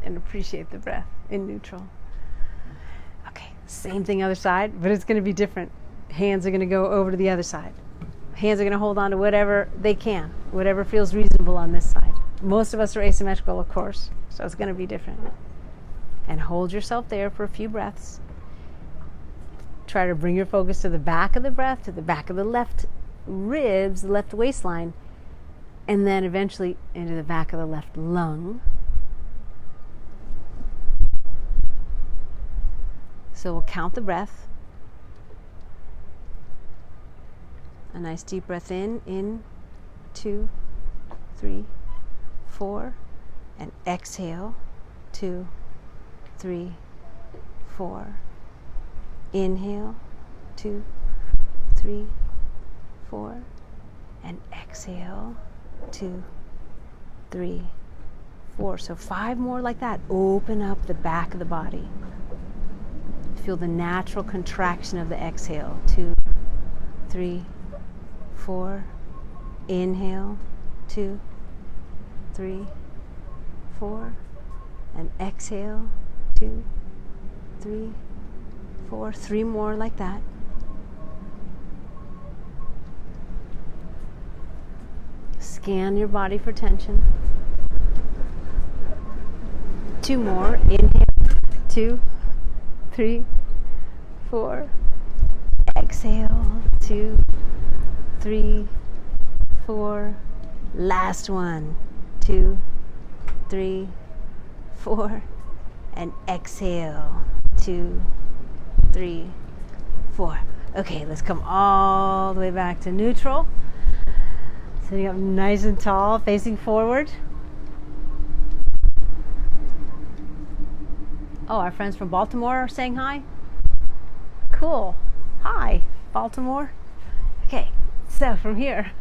And appreciate the breath in neutral. Okay, same thing other side, but it's going to be different. Hands are going to go over to the other side. Hands are going to hold on to whatever they can, whatever feels reasonable on this side. Most of us are asymmetrical, of course, so it's going to be different. And hold yourself there for a few breaths. Try to bring your focus to the back of the breath, to the back of the left ribs, the left waistline, and then eventually into the back of the left lung. So we'll count the breath. A nice deep breath in, 2, 3, 4, and exhale, 2, 3, 4. Inhale, 2, 3, 4, and exhale, 2, 3, 4. So 5 more like that. Open up the back of the body. Feel the natural contraction of the exhale. 2, 3, 4. Inhale, 2, 3, 4, and exhale, 2, 3, 4. 3 more like that. Scan your body for tension. 2 more. Inhale. 2, 3, 4. Exhale. 2, 3, 4. Last one. 2, 3, 4. And exhale. 2, 3, 4. Okay, let's come all the way back to neutral. Sitting up nice and tall, facing forward. Oh, our friends from Baltimore are saying hi. Cool. Hi, Baltimore. Okay, so from here,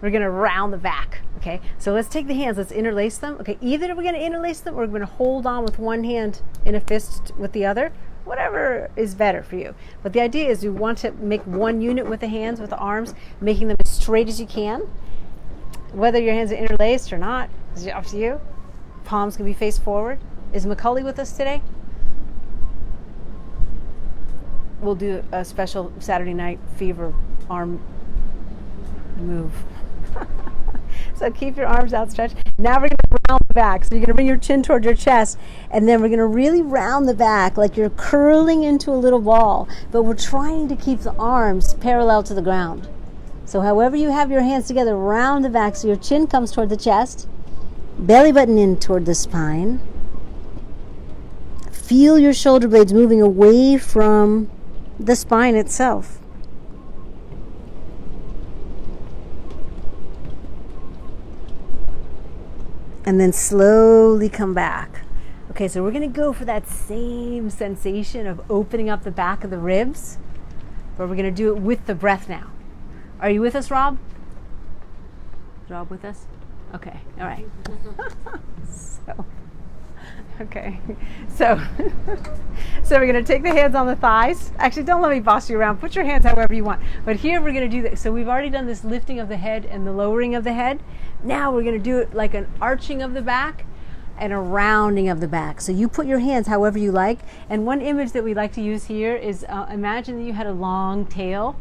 we're going to round the back. Okay, so let's take the hands, let's interlace them. Okay, either we're going to interlace them or we're going to hold on with one hand in a fist with the other. Whatever is better for you. But the idea is you want to make one unit with the hands, with the arms, making them as straight as you can. Whether your hands are interlaced or not is up to you. Palms can be faced forward. Is Macaulay with us today? We'll do a special Saturday night fever arm move. So keep your arms outstretched. Now we're going to round the back. So you're going to bring your chin toward your chest, and then we're going to really round the back like you're curling into a little ball, but we're trying to keep the arms parallel to the ground. So however you have your hands together, round the back so your chin comes toward the chest, belly button in toward the spine. Feel your shoulder blades moving away from the spine itself. And then slowly come back. Okay, so we're going to go for that same sensation of opening up the back of the ribs, but we're going to do it with the breath now. Are you with us, Rob? Is Rob with us? Okay, all right. So we're going to take the hands on the thighs. Actually, don't let me boss you around. Put your hands however you want. But here we're going to do this. So we've already done this lifting of the head and the lowering of the head. Now we're going to do it like an arching of the back and a rounding of the back. So you put your hands however you like. And one image that we like to use here is imagine that you had a long tail,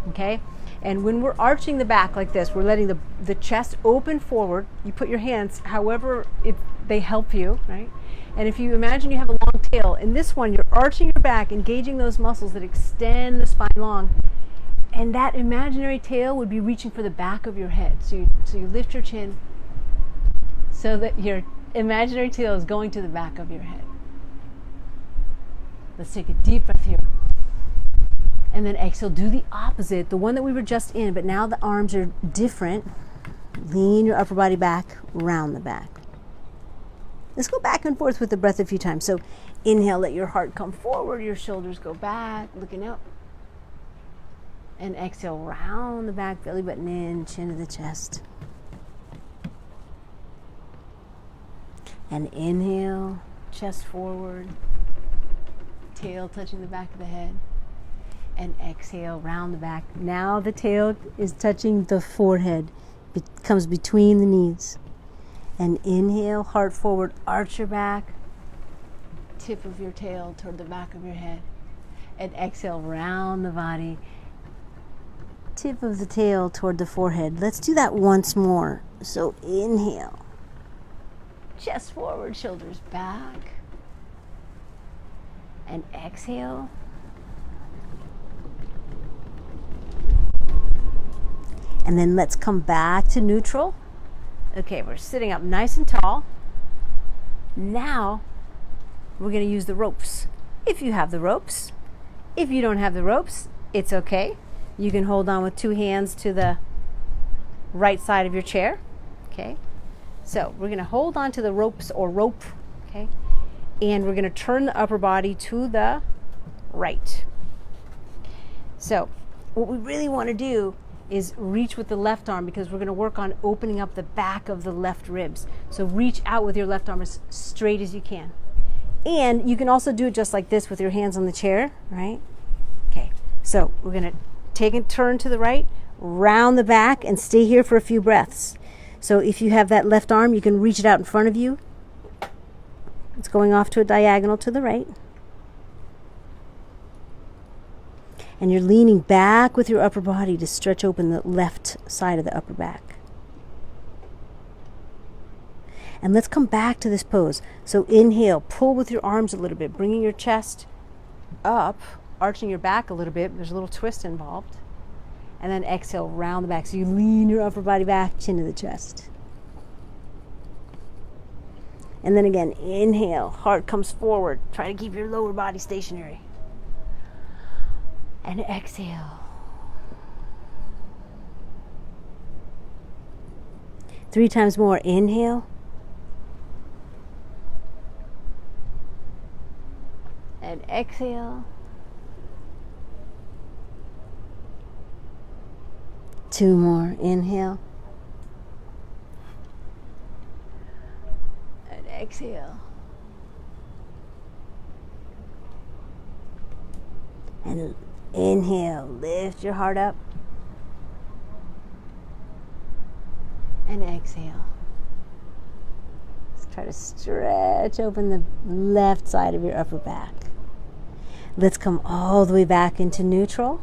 okay? And when we're arching the back like this, we're letting the chest open forward. You put your hands however they help you, right? And if you imagine you have a long tail, in this one you're arching your back, engaging those muscles that extend the spine long. And that imaginary tail would be reaching for the back of your head. So you lift your chin so that your imaginary tail is going to the back of your head. Let's take a deep breath here. And then exhale, do the opposite, the one that we were just in, but now the arms are different. Lean your upper body back, round the back. Let's go back and forth with the breath a few times. So inhale, let your heart come forward, your shoulders go back, looking up. And exhale, round the back, belly button in, chin to the chest. And inhale, chest forward, tail touching the back of the head. And exhale, round the back. Now the tail is touching the forehead. It comes between the knees. And inhale, heart forward, arch your back, tip of your tail toward the back of your head. And exhale, round the body, tip of the tail toward the forehead. Let's do that once more. So inhale, chest forward, shoulders back. And exhale. And then let's come back to neutral. Okay, we're sitting up nice and tall. Now we're going to use the ropes. If you have the ropes. If you don't have the ropes, it's okay. You can hold on with two hands to the right side of your chair. Okay, so we're going to hold on to the ropes or rope. Okay, and we're going to turn the upper body to the right. So what we really want to do is reach with the left arm, because we're going to work on opening up the back of the left ribs. So reach out with your left arm as straight as you can. And you can also do it just like this with your hands on the chair, right? Okay, so we're going to take a turn to the right, round the back, and stay here for a few breaths. So if you have that left arm, you can reach it out in front of you. It's going off to a diagonal to the right. And you're leaning back with your upper body to stretch open the left side of the upper back. And let's come back to this pose. So inhale, pull with your arms a little bit, bringing your chest up, arching your back a little bit. There's a little twist involved. And then exhale, round the back. So you lean your upper body back, chin to the chest. And then again, inhale, heart comes forward. Try to keep your lower body stationary. And exhale. 3 times more. Inhale. And exhale. 2 more. Inhale. And exhale. And inhale, lift your heart up. And exhale. Let's Try to stretch open the left side of your upper back. Let's come all the way back into neutral.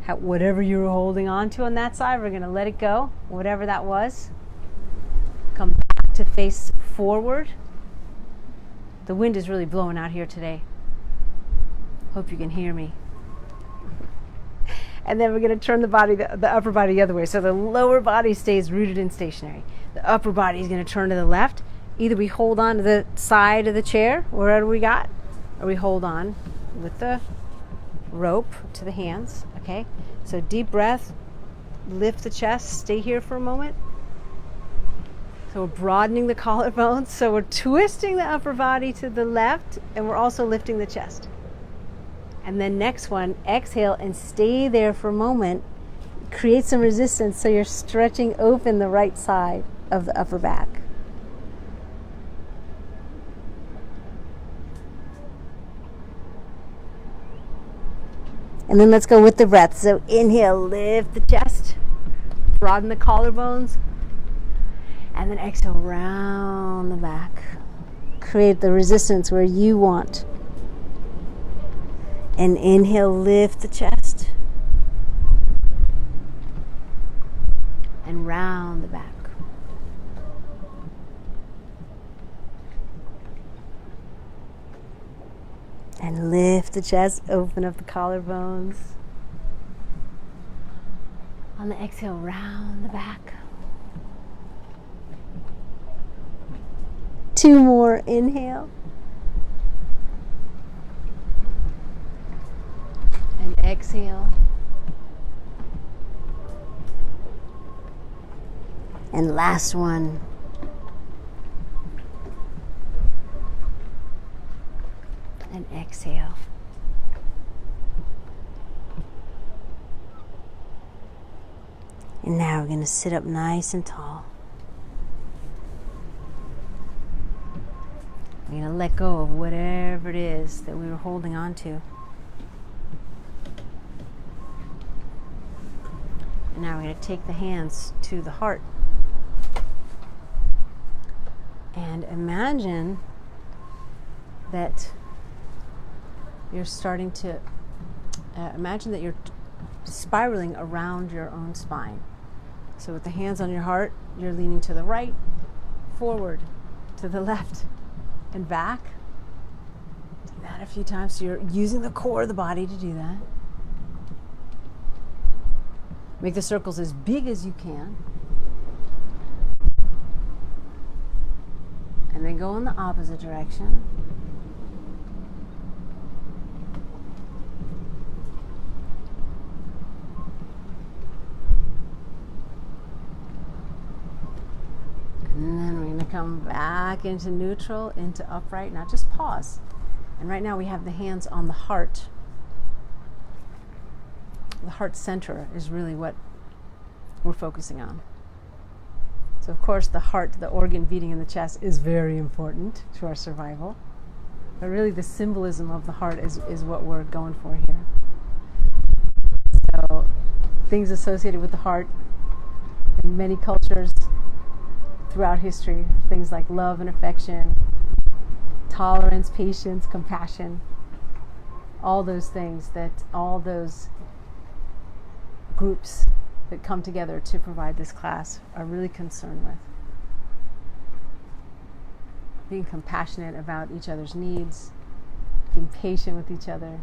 Whatever you were holding on to on that side, we're going to let it go, whatever that was. Come back to face forward. The wind is really blowing out here today. Hope you can hear me. And then we're going to turn the upper body the other way. So the lower body stays rooted and stationary. The upper body is going to turn to the left. Either we hold on to the side of the chair, wherever we got, or we hold on with the rope to the hands. Okay? So deep breath, lift the chest, stay here for a moment. So we're broadening the collarbones. So we're twisting the upper body to the left, and we're also lifting the chest. And then next one, exhale and stay there for a moment. Create some resistance so you're stretching open the right side of the upper back. And then let's go with the breath. So inhale, lift the chest, broaden the collarbones, and then exhale, round the back. Create the resistance where you want. And inhale, lift the chest. And round the back. And lift the chest, open up the collarbones. On the exhale, round the back. 2 more, inhale. And exhale. And last one. And exhale. And now we're going to sit up nice and tall. We're going to let go of whatever it is that we were holding on to. And now we're going to take the hands to the heart. And imagine that you're starting to, imagine that you're spiraling around your own spine. So with the hands on your heart, you're leaning to the right, forward, to the left, and back. Do that a few times. So you're using the core of the body to do that. Make the circles as big as you can. And then go in the opposite direction. And then we're going to come back into neutral, into upright. Now just pause. And right now we have the hands on the heart. The heart center is really what we're focusing on. So of course the heart, the organ beating in the chest, is very important to our survival. But really the symbolism of the heart is what we're going for here. So things associated with the heart in many cultures throughout history, things like love and affection, tolerance, patience, compassion, all those things that all those groups that come together to provide this class are really concerned with. Being compassionate about each other's needs, being patient with each other,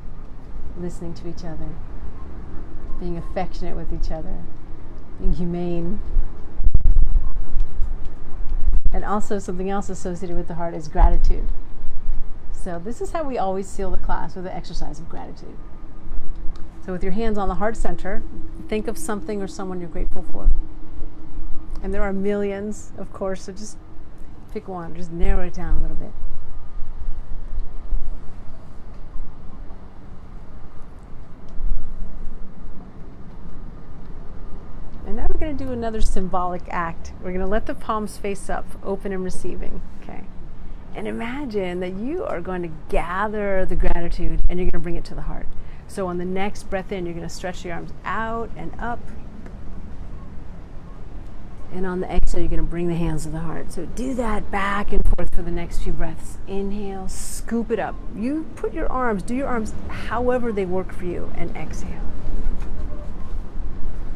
listening to each other, being affectionate with each other, being humane. And also something else associated with the heart is gratitude. So this is how we always seal the class, with the exercise of gratitude. So with your hands on the heart center, think of something or someone you're grateful for. And there are millions, of course, so just pick one, just narrow it down a little bit. And now we're going to do another symbolic act. We're going to let the palms face up, open and receiving. Okay. And imagine that you are going to gather the gratitude and you're going to bring it to the heart. So on the next breath in, you're going to stretch your arms out and up. And on the exhale, you're going to bring the hands to the heart. So do that back and forth for the next few breaths. Inhale, scoop it up. You put your arms, do your arms however they work for you, and exhale.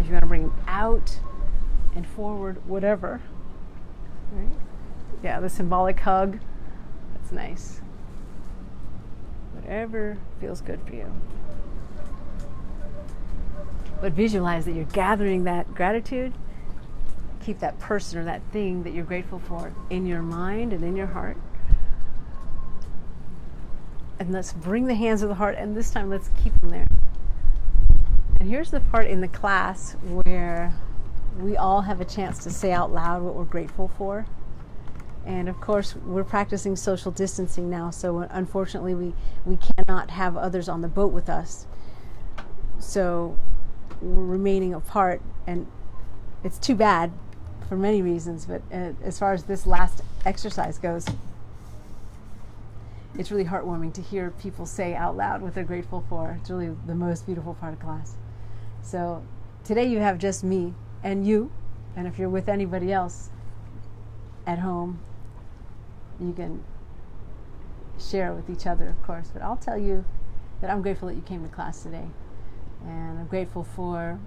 If you want to bring them out and forward, whatever. Right? Yeah, the symbolic hug. That's nice. Whatever feels good for you. But visualize that you're gathering that gratitude. Keep that person or that thing that you're grateful for in your mind and in your heart. And let's bring the hands of the heart, and this time let's keep them there. And here's the part in the class where we all have a chance to say out loud what we're grateful for. And of course, we're practicing social distancing now, so unfortunately we cannot have others on the boat with us. So we're remaining apart, and it's too bad for many reasons, but as far as this last exercise goes, it's really heartwarming to hear people say out loud what they're grateful for. It's really the most beautiful part of class. So today you have just me and you, and if you're with anybody else at home, you can share with each other, of course. But I'll tell you that I'm grateful that you came to class today, and I'm grateful for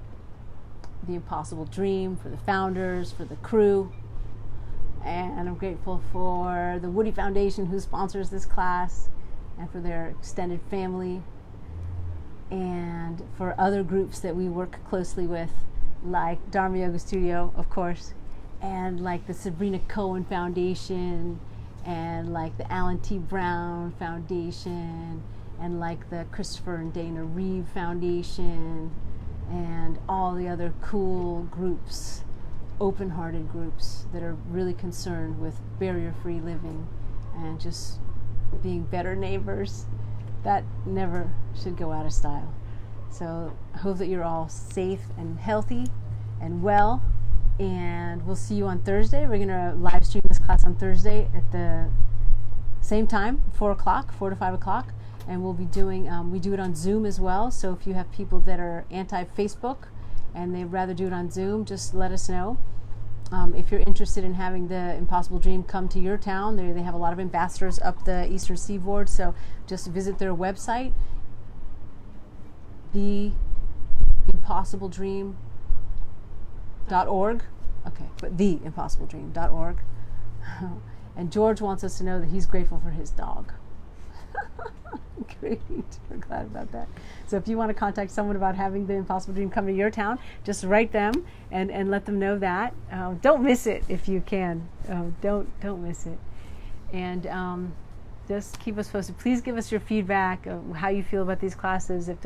the Impossible Dream, for the founders, for the crew, and I'm grateful for the Woody Foundation, who sponsors this class, and for their extended family, and for other groups that we work closely with, like Dharma Yoga Studio, of course, and like the Sabrina Cohen Foundation, and like the Alan T. Brown Foundation, and like the Christopher and Dana Reeve Foundation, and all the other cool groups, open-hearted groups that are really concerned with barrier-free living and just being better neighbors. That never should go out of style. So I hope that you're all safe and healthy and well, and we'll see you on Thursday. We're going to live stream this class on Thursday at the same time, 4 to 5 o'clock. And we'll be doing, we do it on Zoom as well. So if you have people that are anti-Facebook and they'd rather do it on Zoom, just let us know. If you're interested in having the Impossible Dream come to your town, they have a lot of ambassadors up the Eastern Seaboard. So just visit their website, theimpossibledream.org. Okay, but theimpossibledream.org. And George wants us to know that he's grateful for his dog. Great. We're glad about that. So if you want to contact someone about having the Impossible Dream come to your town, just write them and let them know that. Don't miss it if you can. Don't miss it. And just keep us posted. Please give us your feedback of how you feel about these classes. If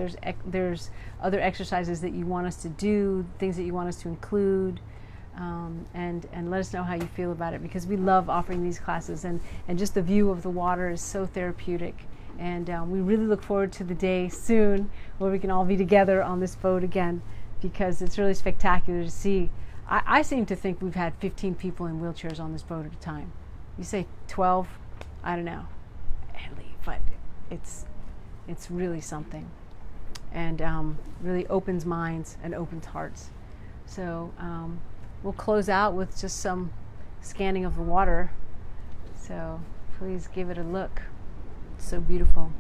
there's other exercises that you want us to do, things that you want us to include, and let us know how you feel about it, because we love offering these classes, and just the view of the water is so therapeutic. And we really look forward to the day soon where we can all be together on this boat again, because it's really spectacular to see. I seem to think we've had 15 people in wheelchairs on this boat at a time. You say 12? I don't know. But it's really something, and really opens minds and opens hearts. So we'll close out with just some scanning of the water. So please give it a look. It's so beautiful.